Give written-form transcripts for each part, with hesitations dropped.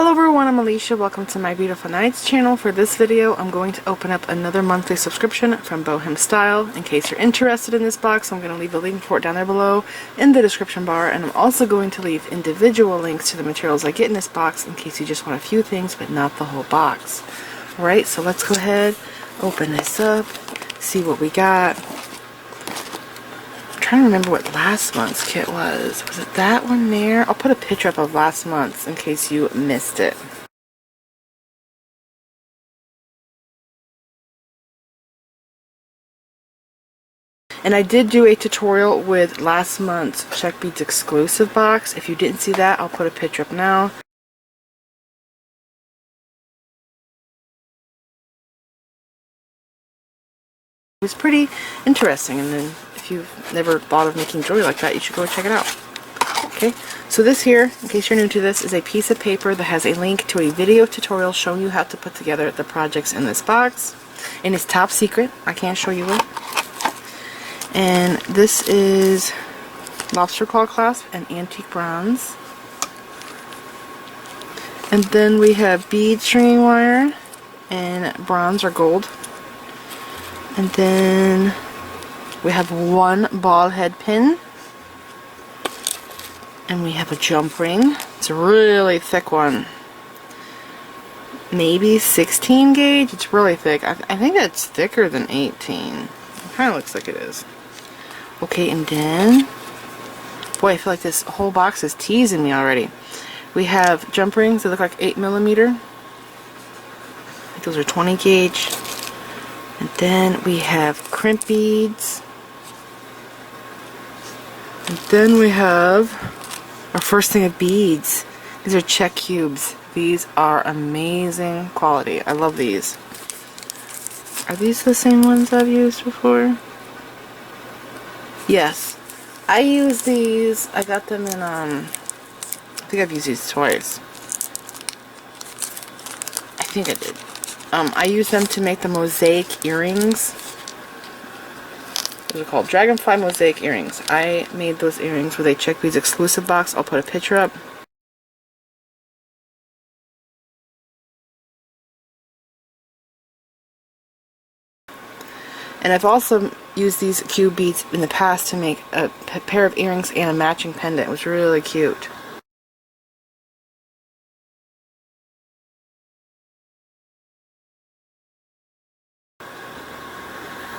Hello everyone, I'm Alicia. Welcome to my Beautiful Nights channel. For this video, I'm going to open up another monthly subscription from BohemStyle. In case you're interested in this box, I'm going to leave a link for it down there below in the description bar, and I'm also going to leave individual links to the materials I get in this box in case you just want a few things but not the whole box. Alright, so let's go ahead, open this up, see what we got. I'm trying to remember what last month's kit was. Was it that one there? I'll put a picture up of last month's in case you missed it. And I did do a tutorial with last month's Czech Beads exclusive box. If you didn't see that, I'll put a picture up now. It was pretty interesting, and then if you've never thought of making jewelry like that, you should go check it out. Okay, so this here, in case you're new to this, is a piece of paper that has a link to a video tutorial showing you how to put together the projects in this box. And it's top secret. I can't show you it. And this is Lobster claw clasp and antique bronze. And then we have bead stringing wire and bronze or gold. And then we have one ball head pin. And we have a jump ring. It's a really thick one. Maybe 16 gauge. It's really thick. I think it's thicker than 18. It kind of looks like it is. Okay, and then, boy, I feel like this whole box is teasing me already. We have jump rings that look like 8mm. I think those are 20 gauge. And then we have crimp beads. And then we have our first thing of beads. These are Czech cubes. These are amazing quality. I love these. Are these the same ones I've used before? Yes. I use these. I got them in, I think I've used these twice. I think I did. I use them to make the mosaic earrings. Those are called Dragonfly Mosaic Earrings. I made those earrings with a Czech Beads exclusive box. I'll put a picture up. And I've also used these cube beads in the past to make a pair of earrings and a matching pendant. It was really cute.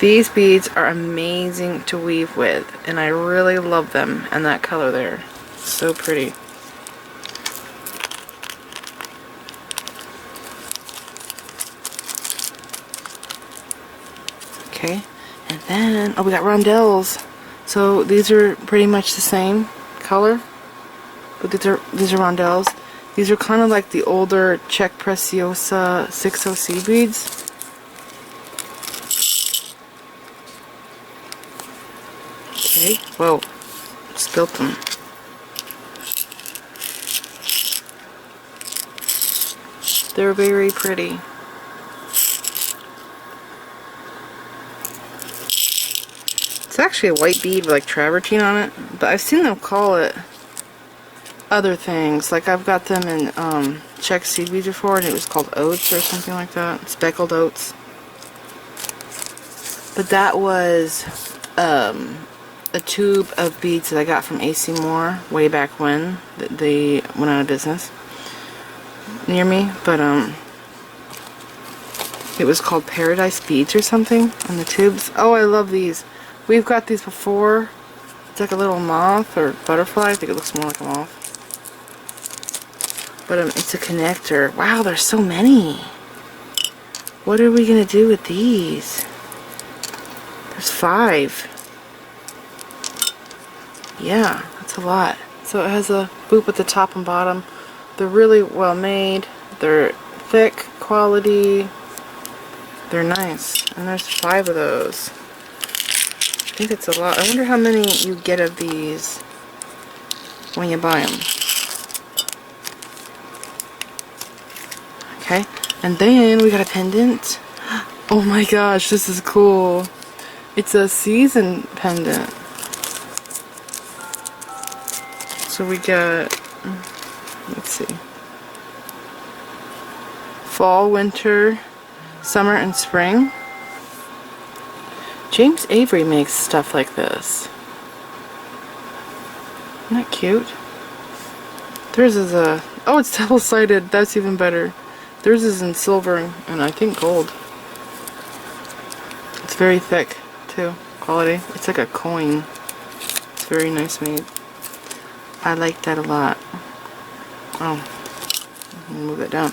These beads are amazing to weave with, and I really love them, and that color there. So pretty. Okay, and then, oh, we got rondelles. So these are pretty much the same color, but these are rondelles. These are kind of like the older Czech Preciosa 60C beads. Okay, whoa, spilt them. They're very pretty. It's actually a white bead with like travertine on it, but I've seen them call it other things. Like I've got them in Czech seed beads before, and it was called oats or something like that, speckled oats. But that was a tube of beads that I got from AC Moore way back when they went out of business near me, but it was called Paradise Beads or something, and the tubes, oh, I love these. We've got these before. It's like a little moth or butterfly. I think it looks more like a moth, but it's a connector. Wow, there's so many. What are we gonna do with these? There's 5. Yeah, that's a lot. So it has a boop at the top and bottom. They're really well made. They're thick quality. They're nice. And there's 5 of those. I think it's a lot. I wonder how many you get of these when you buy them. Okay, and then we got a pendant. Oh my gosh, this is cool. It's a season pendant. So we got, let's see, fall, winter, summer, and spring. James Avery makes stuff like this. Isn't that cute? Theirs is a... oh, it's double-sided. That's even better. Theirs is in silver and I think gold. It's very thick, too. Quality. It's like a coin. It's very nice made. I like that a lot. Oh. Move it down.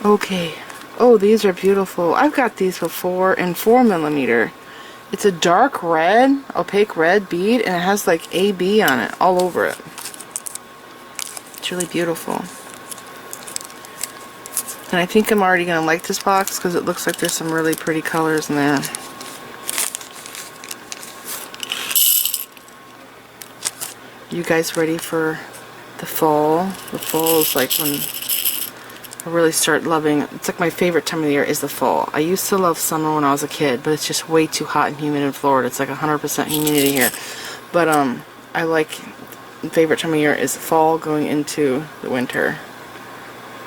Okay. Oh, these are beautiful. I've got these before in 4mm. It's a dark red, opaque red bead, and it has like AB on it, all over it. It's really beautiful. And I think I'm already going to like this box because it looks like there's some really pretty colors in there. You guys ready for the fall? The fall is like when I really start loving, it's like my favorite time of the year is the fall. I used to love summer when I was a kid, but it's just way too hot and humid in Florida. It's like 100% humidity here. But I like, favorite time of year is fall going into the winter.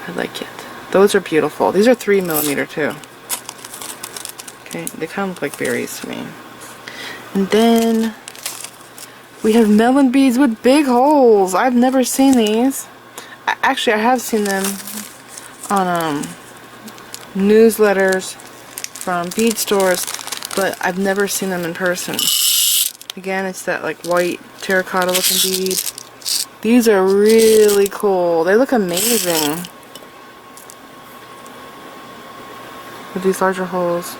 I like it. Those are beautiful. These are 3mm too. Okay, they kind of look like berries to me. And then we have melon beads with big holes. I've never seen these. Actually, I have seen them on newsletters from bead stores, but I've never seen them in person. Again, it's that like white terracotta looking bead. These are really cool. They look amazing with these larger holes.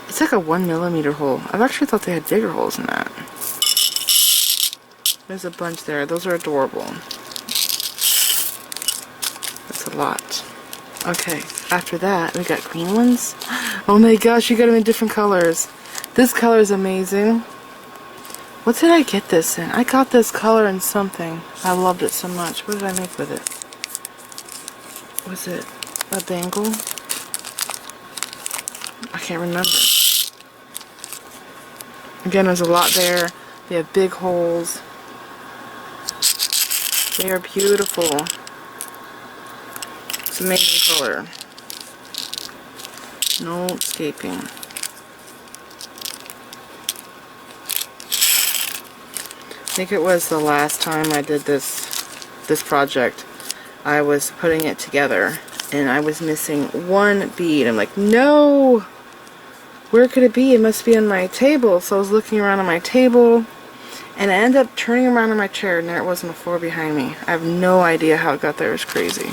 It's like a 1mm hole. I've actually thought they had bigger holes than that. There's a bunch there. Those are adorable. That's a lot. Okay, after that, we got green ones. Oh my gosh, you got them in different colors. This color is amazing. What did I get this in? I got this color in something. I loved it so much. What did I make with it? Was it a bangle? I can't remember. Again, there's a lot there. They have big holes. They are beautiful. It's amazing color. No escaping. I think it was the last time I did this project. I was putting it together and I was missing one bead. I'm like, no! Where could it be? It must be on my table. So I was looking around on my table and I ended up turning around on my chair and there it was on the floor behind me. I have no idea how it got there. It was crazy.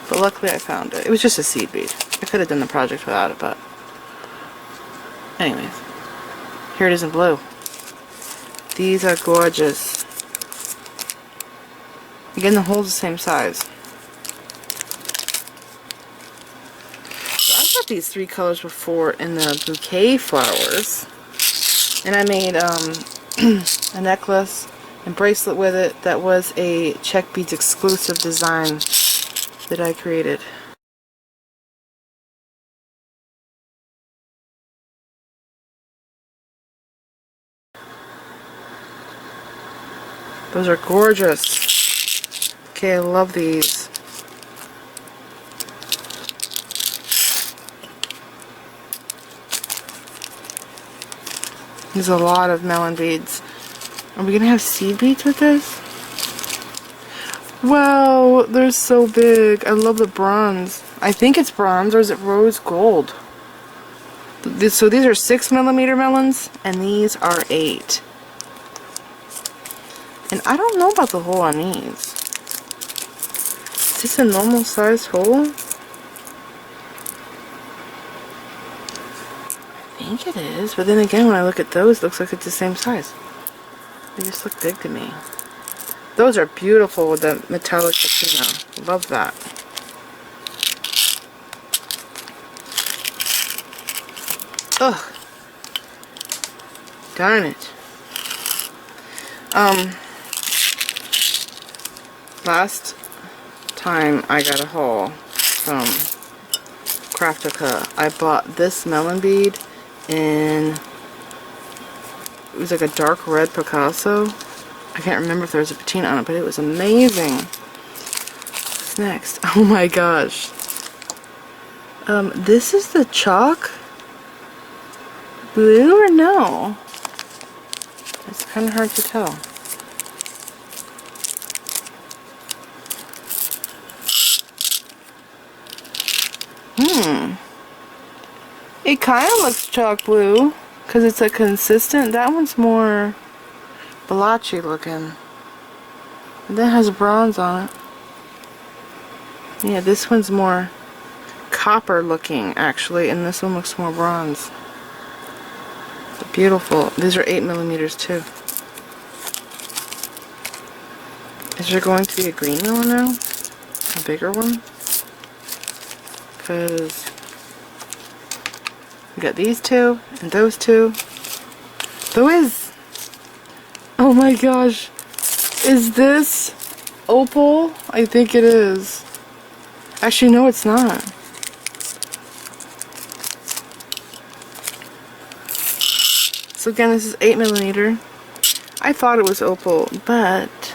But luckily I found it. It was just a seed bead. I could have done the project without it, but anyways. Here it is in blue. These are gorgeous. Again, the hole's the same size. So I've got these three colors before in the bouquet flowers. And I made a necklace and bracelet with it that was a Czech Beads exclusive design that I created. Those are gorgeous. Okay, I love these. There's a lot of melon beads. Are we gonna have seed beads with this? Wow, they're so big. I love the bronze. I think it's bronze, or is it rose gold? So these are 6mm melons, and these are 8. And I don't know about the hole on these. Is this a normal size hole? I think it is, but then again when I look at those, it looks like it's the same size. They just look big to me. Those are beautiful with the metallic patina. Love that. Ugh. Darn it. Last time I got a haul from Craftica, I bought this melon bead in, it was like a dark red Picasso. I can't remember if there was a patina on it, but it was amazing. What's next? Oh my gosh. This is the chalk blue or no? It's kind of hard to tell. It kind of looks chalk blue because it's a consistent. That one's more blotchy looking. And that has bronze on it. Yeah, this one's more copper looking actually, and this one looks more bronze. Beautiful. These are 8mm too. Is there going to be a green one now? A bigger one? Because we got these two and those two. Who is? Oh my gosh. Is this opal? I think it is. Actually, no, it's not. So again, this is 8mm. I thought it was opal, but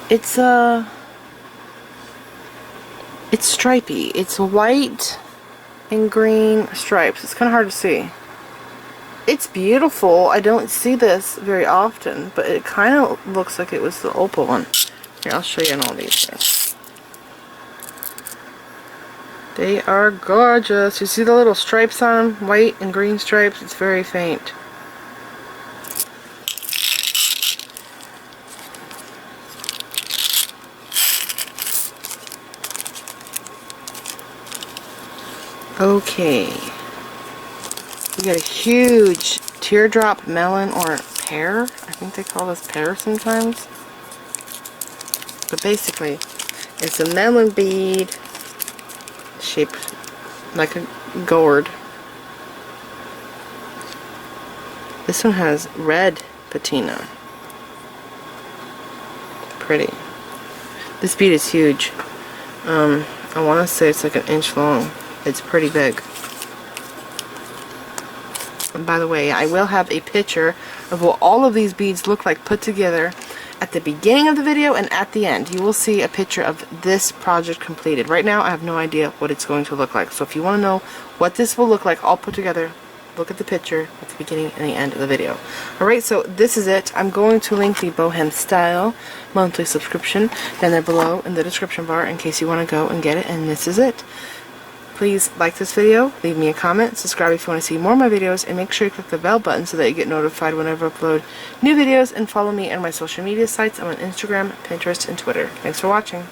it's stripy. It's white and green stripes. It's kind of hard to see. It's beautiful. I don't see this very often, but it kind of looks like it was the opal one. Here, I'll show you in all these things. They are gorgeous. You see the little stripes on them? White and green stripes. It's very faint. Okay. We got a huge teardrop melon or pear. I think they call this pear sometimes. But basically, it's a melon bead shaped like a gourd. This one has red patina. Pretty. This bead is huge. I want to say it's like 1 inch long. It's pretty big. And by the way, I will have a picture of what all of these beads look like put together at the beginning of the video and at the end. You will see a picture of this project completed. Right now, I have no idea what it's going to look like. So if you want to know what this will look like all put together, look at the picture at the beginning and the end of the video. Alright, so this is it. I'm going to link the BohemStyle monthly subscription down there below in the description bar in case you want to go and get it. And this is it. Please like this video, leave me a comment, subscribe if you want to see more of my videos, and make sure you click the bell button so that you get notified whenever I upload new videos, and follow me on my social media sites. I'm on Instagram, Pinterest, and Twitter. Thanks for watching.